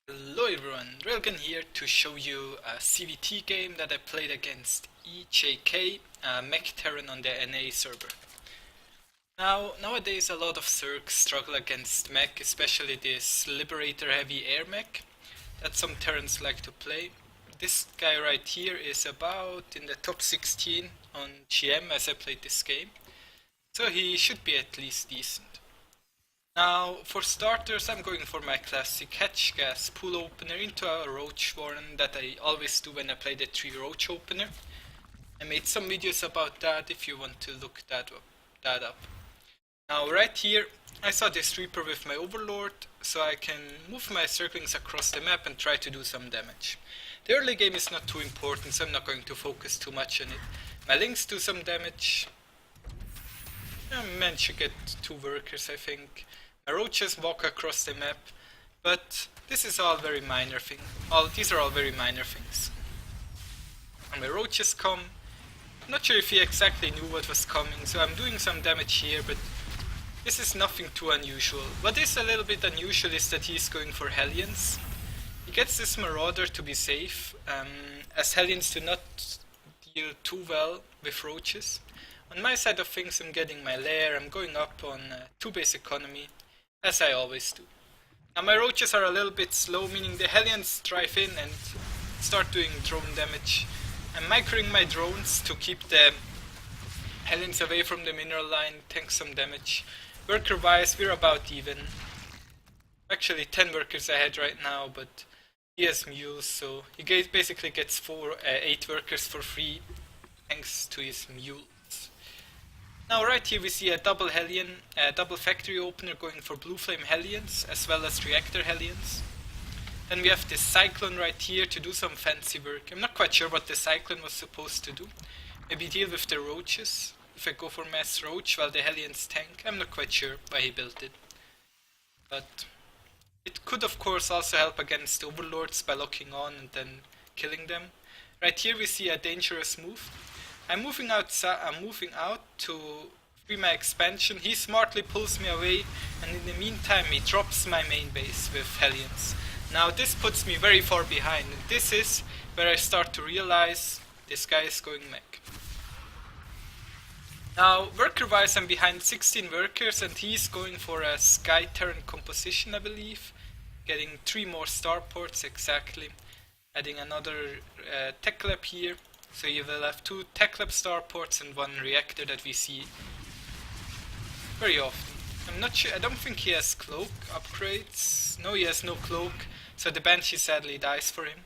Hello everyone, Railgun here to show you a ZvT game that I played against EJK, a mech Terran on the NA server. Nowadays a lot of Zergs struggle against mech, especially this Liberator heavy air mech that some Terrans like to play. This guy right here is about in the top 16 on GM as I played this game, so he should be at least decent. Now, for starters, I'm going for my classic hatch gas pool opener into a Roach Warren that I always do when I play the 3 Roach Opener. I made some videos about that if you want to look that up. Now, right here, I saw this Reaper with my Overlord, so I can move my circlings across the map and try to do some damage. The early game is not too important, so I'm not going to focus too much on it. My Lynx do some damage. I managed to get 2 workers, I think. My roaches walk across the map, but this is all very minor thing. These are all very minor things. And my roaches come. I'm not sure if he exactly knew what was coming, so I'm doing some damage here, but this is nothing too unusual. What is a little bit unusual is that he's going for Hellions. He gets this Marauder to be safe, as Hellions do not deal too well with roaches. On my side of things, I'm getting my lair, I'm going up on 2 base economy, as I always do. Now my roaches are a little bit slow, meaning the Hellions drive in and start doing drone damage. I'm microing my drones to keep the Hellions away from the mineral line, tank some damage. Worker wise, we're about even. Actually 10 workers ahead right now, but he has mules, so he basically gets 8 workers for free thanks to his mule. Now right here we see a double Hellion, a double factory opener going for blue flame Hellions as well as reactor Hellions. Then we have this Cyclone right here to do some fancy work. I'm not quite sure what the Cyclone was supposed to do. Maybe deal with the roaches, if I go for mass roach while the Hellions tank. I'm not quite sure why he built it. But it could of course also help against overlords by locking on and then killing them. Right here we see a dangerous move. I'm moving out to free my expansion. He smartly pulls me away, and in the meantime he drops my main base with Hellions. Now this puts me very far behind, and this is where I start to realize this guy is going mech. Now worker wise I'm behind 16 workers, and he's going for a Sky Terran composition, I believe. Getting 3 more starports exactly. Adding another tech lab here. So you will have 2 tech lab starports and 1 reactor that we see very often. I'm not sure, I don't think he has cloak upgrades. No, he has no cloak, so the Banshee sadly dies for him.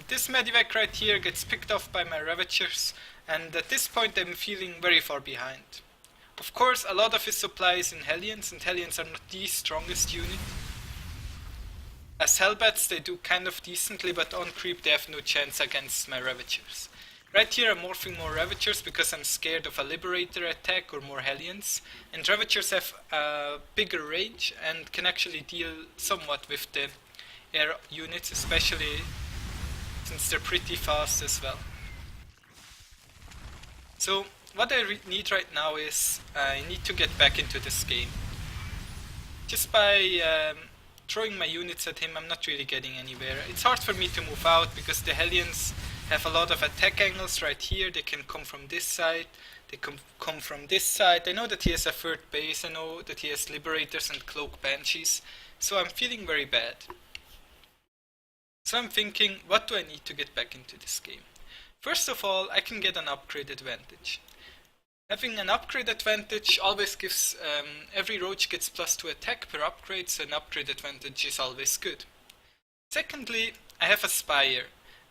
This medivac right here gets picked off by my Ravagers, and at this point I'm feeling very far behind. Of course, a lot of his supply is in Hellions, and Hellions are not the strongest unit. As Hellbats they do kind of decently, but on creep they have no chance against my Ravagers. Right here I'm morphing more Ravagers because I'm scared of a Liberator attack or more Hellions, and Ravagers have a bigger range and can actually deal somewhat with the air units, especially since they're pretty fast as well. So what I need right now is I need to get back into this game. Just by throwing my units at him, I'm not really getting anywhere. It's hard for me to move out because the Hellions have a lot of attack angles right here. They can come from this side, they come from this side. I know that he has a 3rd base, I know that he has Liberators and Cloak Banshees, so I'm feeling very bad. So I'm thinking, what do I need to get back into this game? First of all, I can get an upgrade advantage. Having an upgrade advantage always gives, every roach gets +2 attack per upgrade, so an upgrade advantage is always good. Secondly, I have a Spire.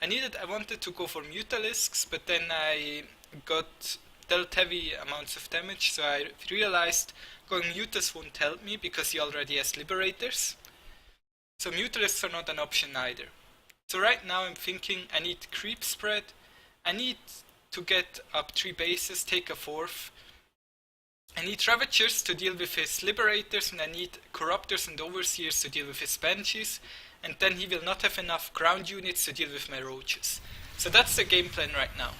I wanted to go for Mutalisks, but then I got dealt heavy amounts of damage, so I realized going Mutas won't help me because he already has Liberators. So Mutalisks are not an option either. So right now I'm thinking I need creep spread, I need to get up 3 bases, take a 4th. I need Ravagers to deal with his Liberators, and I need Corruptors and Overseers to deal with his Banshees, and then he will not have enough ground units to deal with my Roaches. So that's the game plan right now.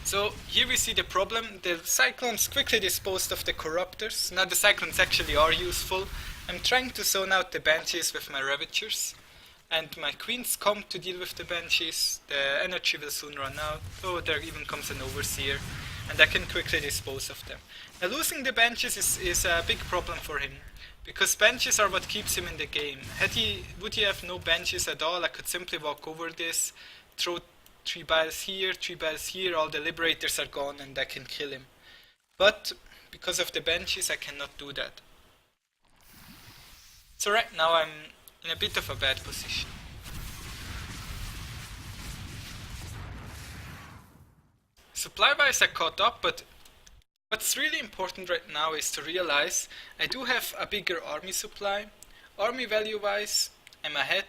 So here we see the problem. The Cyclones quickly disposed of the Corruptors. Now the Cyclones actually are useful. I'm trying to zone out the Banshees with my Ravagers. And my Queens come to deal with the Banshees. The energy will soon run out. Oh, there even comes an Overseer. And I can quickly dispose of them. Now losing the Banshees is a big problem for him. Because Banshees are what keeps him in the game. Would he have no Banshees at all, I could simply walk over this, throw 3 biles here, 3 biles here, all the Liberators are gone and I can kill him. But because of the Banshees I cannot do that. So right now I'm in a bit of a bad position. Supply-wise I caught up, but what's really important right now is to realize I do have a bigger army supply. Army value-wise I'm ahead.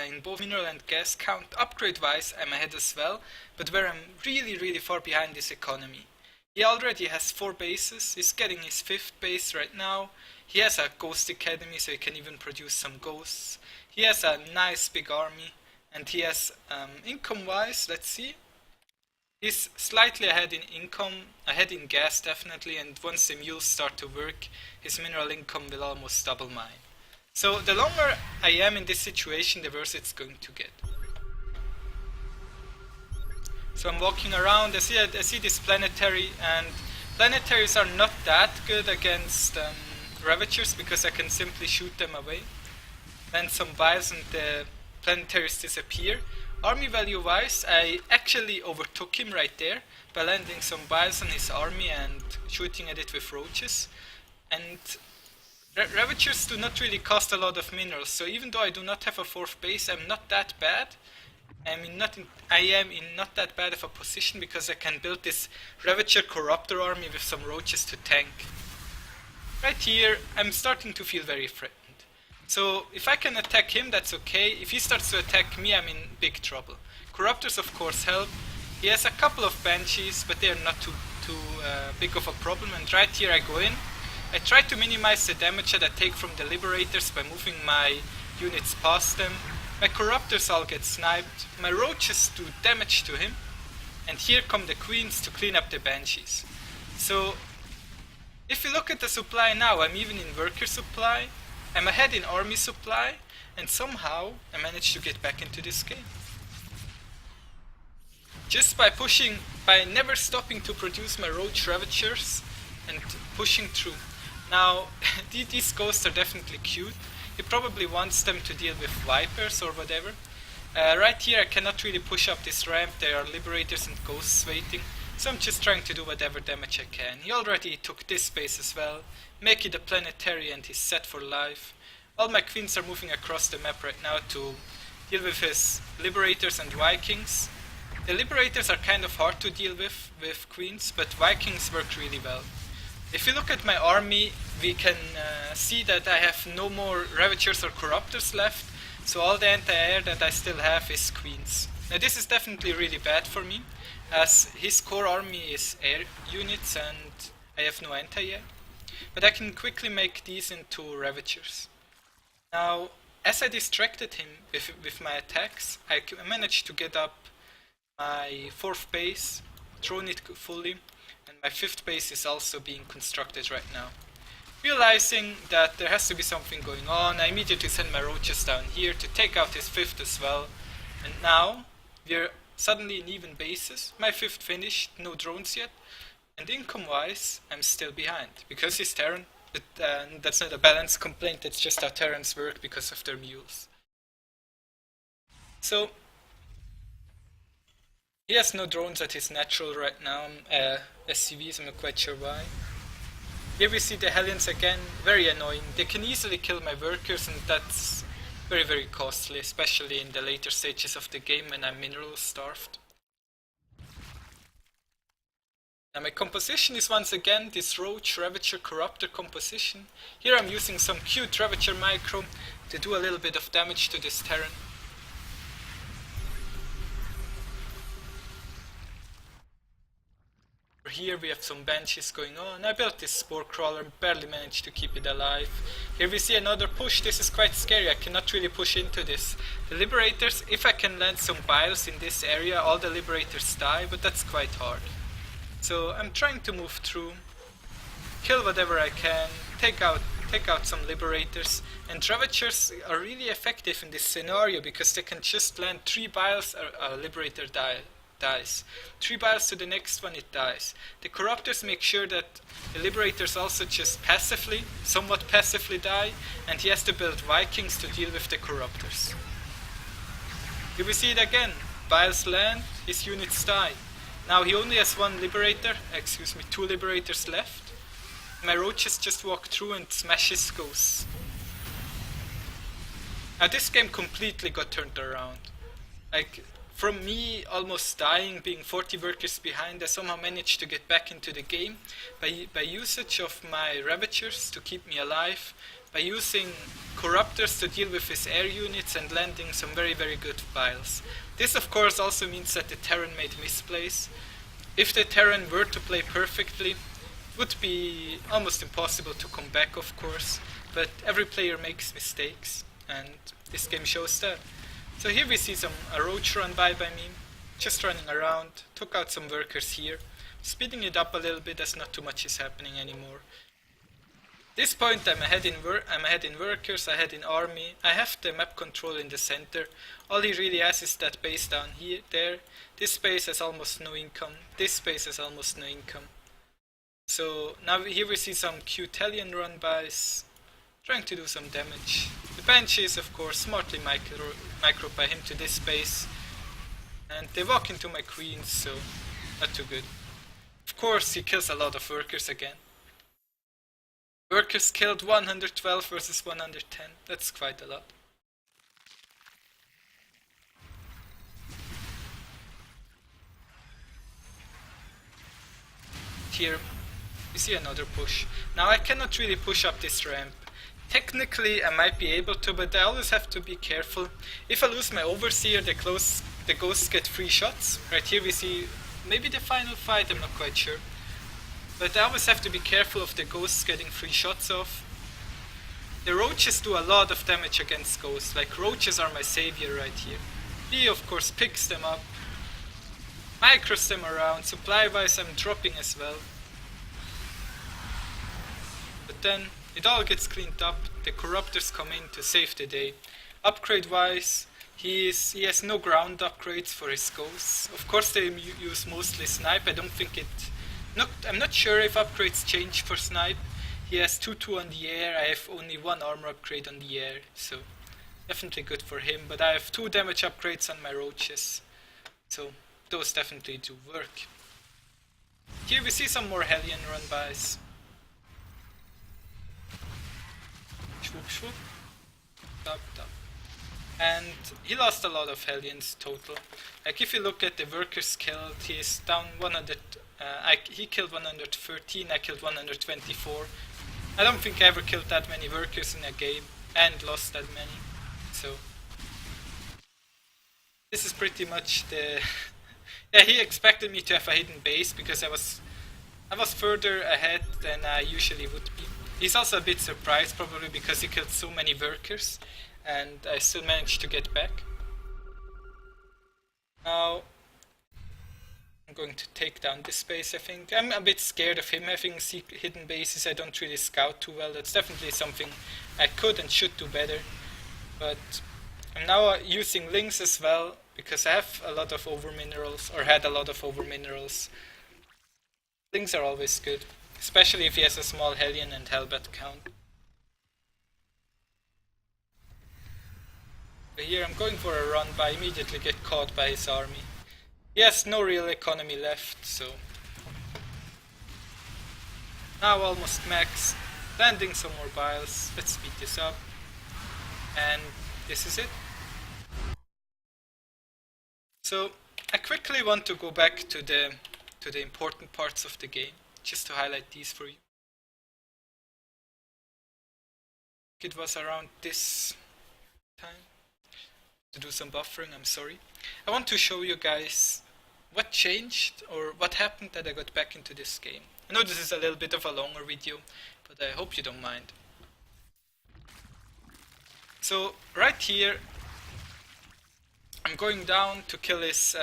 In both mineral and gas count. Upgrade-wise I'm ahead as well, but where I'm really far behind is economy. He already has 4 bases, he's getting his 5th base right now. He has a Ghost Academy, so he can even produce some ghosts. He has a nice big army, and he has, income-wise, let's see. He's slightly ahead in income, ahead in gas definitely, and once the mules start to work, his mineral income will almost double mine. So the longer I am in this situation, the worse it's going to get. So I'm walking around, I see this planetary, and planetaries are not that good against Ravagers because I can simply shoot them away. Land some biles and the planetaries disappear. Army value wise, I actually overtook him right there by landing some biles on his army and shooting at it with roaches. And Ravagers do not really cost a lot of minerals, so even though I do not have a 4th base, I'm not that bad. I am in not that bad of a position because I can build this Ravager Corruptor army with some roaches to tank. Right here, I'm starting to feel very threatened. So if I can attack him, that's okay. If he starts to attack me, I'm in big trouble. Corruptors of course help. He has a couple of Banshees, but they are not too big of a problem, and right here I go in. I try to minimize the damage that I take from the Liberators by moving my units past them. My Corruptors all get sniped, my Roaches do damage to him, and here come the Queens to clean up the Banshees. So, if you look at the supply now, I'm even in worker supply, I'm ahead in army supply, and somehow I managed to get back into this game. Just by never stopping to produce my Roach Ravagers and pushing through. Now, these ghosts are definitely cute. He probably wants them to deal with Vipers or whatever. Right here I cannot really push up this ramp, there are Liberators and Ghosts waiting. So I'm just trying to do whatever damage I can. He already took this space as well. Make it a planetary and he's set for life. All my Queens are moving across the map right now to deal with his Liberators and Vikings. The Liberators are kind of hard to deal with Queens, but Vikings work really well. If you look at my army, we can see that I have no more Ravagers or Corruptors left, so all the anti-air that I still have is Queens. Now this is definitely really bad for me, as his core army is air units and I have no anti-air. But I can quickly make these into Ravagers. Now, as I distracted him with my attacks, I managed to get up my 4th base, thrown it fully, and my 5th base is also being constructed right now. Realizing that there has to be something going on, I immediately send my roaches down here to take out his 5th as well. And now, we're suddenly in even bases. My 5th finished, no drones yet. And income-wise, I'm still behind. Because he's Terran, but that's not a balanced complaint, it's just how Terrans work because of their mules. So, he has no drones at his natural right now, SCVs, I'm not quite sure why. Here we see the Hellions again, very annoying. They can easily kill my workers and that's very costly, especially in the later stages of the game when I'm mineral starved. Now my composition is once again this Roach Ravager Corruptor composition. Here I'm using some cute Ravager micro to do a little bit of damage to this Terran. Here we have some Banshees going on. I built this Spore Crawler, barely managed to keep it alive. Here we see another push. This is quite scary, I cannot really push into this. The Liberators, if I can land some biles in this area, all the Liberators die, but that's quite hard. So I'm trying to move through, kill whatever I can, take out some Liberators, and Ravagers are really effective in this scenario because they can just land 3 biles, a Liberator dies. 3 biles to the next one, it dies. The Corruptors make sure that the Liberators also just somewhat passively die, and he has to build Vikings to deal with the Corruptors. Here we see it again. Biles land, his units die. Now he only has 2 Liberators left. My Roaches just walk through and smash his ghosts. Now this game completely got turned around. Like, from me almost dying, being 40 workers behind, I somehow managed to get back into the game by usage of my Ravagers to keep me alive, by using Corruptors to deal with his air units and landing some very good biles. This of course also means that the Terran made misplays. If the Terran were to play perfectly, it would be almost impossible to come back, of course, but every player makes mistakes, and this game shows that. So here we see a Roach run by me, just running around, took out some workers here, speeding it up a little bit as not too much is happening anymore. This point I'm ahead in workers, ahead in army, I have the map control in the center. All he really has is that base down there. This base has almost no income, this base has almost no income. So now here we see some cute Hellion run-bys, trying to do some damage. The Banshee is of course smartly micro by him to this base, and they walk into my queens, so not too good. Of course he kills a lot of workers again. Workers killed 112 versus 110, that's quite a lot. Here we see another push. Now I cannot really push up this ramp. Technically I might be able to, but I always have to be careful. If I lose my Overseer, the ghosts get free shots. Right here we see maybe the final fight, I'm not quite sure. But I always have to be careful of the ghosts getting free shots off. The Roaches do a lot of damage against ghosts, like Roaches are my savior right here. He of course picks them up, micros them around, supply wise I'm dropping as well. But then it all gets cleaned up, the Corruptors come in to save the day. Upgrade wise, he has no ground upgrades for his ghosts. Of course they use mostly snipe, I'm not sure if upgrades change for snipe. He has 2-2 on the air, I have only 1 armor upgrade on the air, so definitely good for him. But I have 2 damage upgrades on my Roaches, so those definitely do work. Here we see some more Hellion run-bys. Swoop swoop. Tap tap. And he lost a lot of Hellions total. Like if you look at the workers killed, he is down 100. He killed 113, I killed 124. I don't think I ever killed that many workers in a game and lost that many. So this is pretty much the yeah, he expected me to have a hidden base because I was further ahead than I usually would be. He's also a bit surprised probably because he killed so many workers and I still managed to get back. Now I'm going to take down this base, I think. I'm a bit scared of him having hidden bases. I don't really scout too well. That's definitely something I could and should do better. But I'm now using links as well because I have a lot of over minerals, or had a lot of over minerals. Links are always good, especially if he has a small Hellion and Hellbat count. But here I'm going for a run, but I immediately get caught by his army. He has no real economy left, so now almost max, landing some more biles. Let's speed this up, and this is it. So I quickly want to go back to the important parts of the game, just to highlight these for you. It was around this time to do some buffering, I'm sorry. I want to show you guys what changed or what happened that I got back into this game. I know this is a little bit of a longer video, but I hope you don't mind. So right here I'm going down to kill his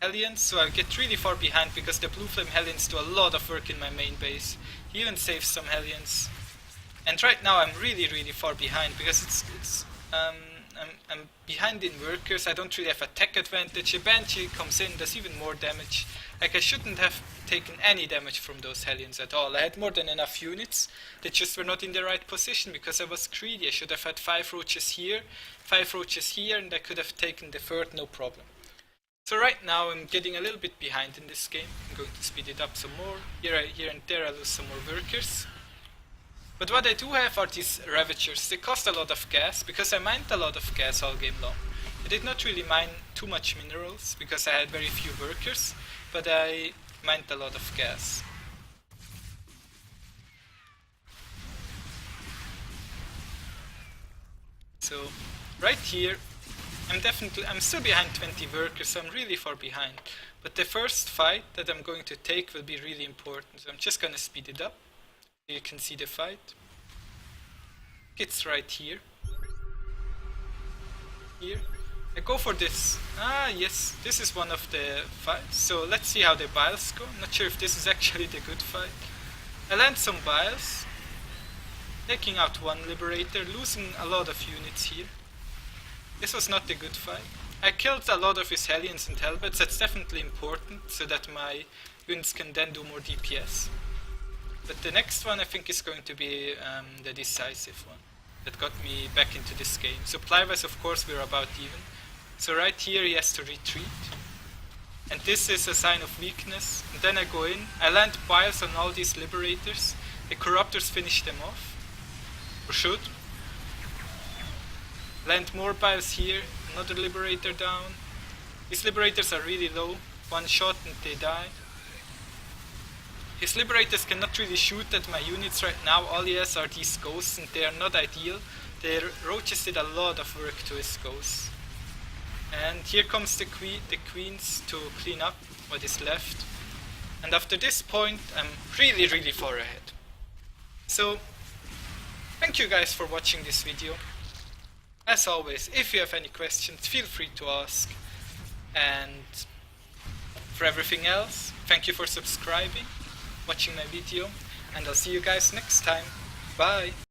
Hellions, so I get really far behind because the Blue Flame Hellions do a lot of work in my main base. He even saves some Hellions. And right now I'm really far behind because I'm behind in workers. I don't really have attack advantage. A Banshee comes in, does even more damage. Like I shouldn't have taken any damage from those Hellions at all. I had more than enough units. They just were not in the right position because I was greedy. I should have had 5 roaches here, 5 roaches here, and I could have taken the third, no problem. So right now I'm getting a little bit behind in this game. I'm going to speed it up some more. Here and there I lose some more workers. But what I do have are these Ravagers. They cost a lot of gas, because I mined a lot of gas all game long. I did not really mine too much minerals, because I had very few workers, but I mined a lot of gas. So, right here, I'm still behind 20 workers, so I'm really far behind. But the first fight that I'm going to take will be really important, so I'm just gonna speed it up. You can see the fight. It's right here. Here. I go for this. Ah, yes, this is one of the fights. So let's see how the biles go. I'm not sure if this is actually the good fight. I land some biles. Taking out one Liberator, losing a lot of units here. This was not the good fight. I killed a lot of his Hellions and Hellbats. That's definitely important, so that my units can then do more DPS. But the next one I think is going to be the decisive one that got me back into this game. Supply-wise, of course, we're about even. So right here he has to retreat. And this is a sign of weakness. And then I go in, I land biles on all these Liberators. The Corruptors finish them off. Or should. Land more biles here, another Liberator down. These Liberators are really low. One shot and they die. His Liberators cannot really shoot at my units right now. All he has are these ghosts and they are not ideal. The roaches did a lot of work to his ghosts. And here comes the queens to clean up what is left. And after this point I'm really far ahead. So thank you guys for watching this video. As always, if you have any questions, feel free to ask. And for everything else, thank you for subscribing, watching my video, and I'll see you guys next time. Bye!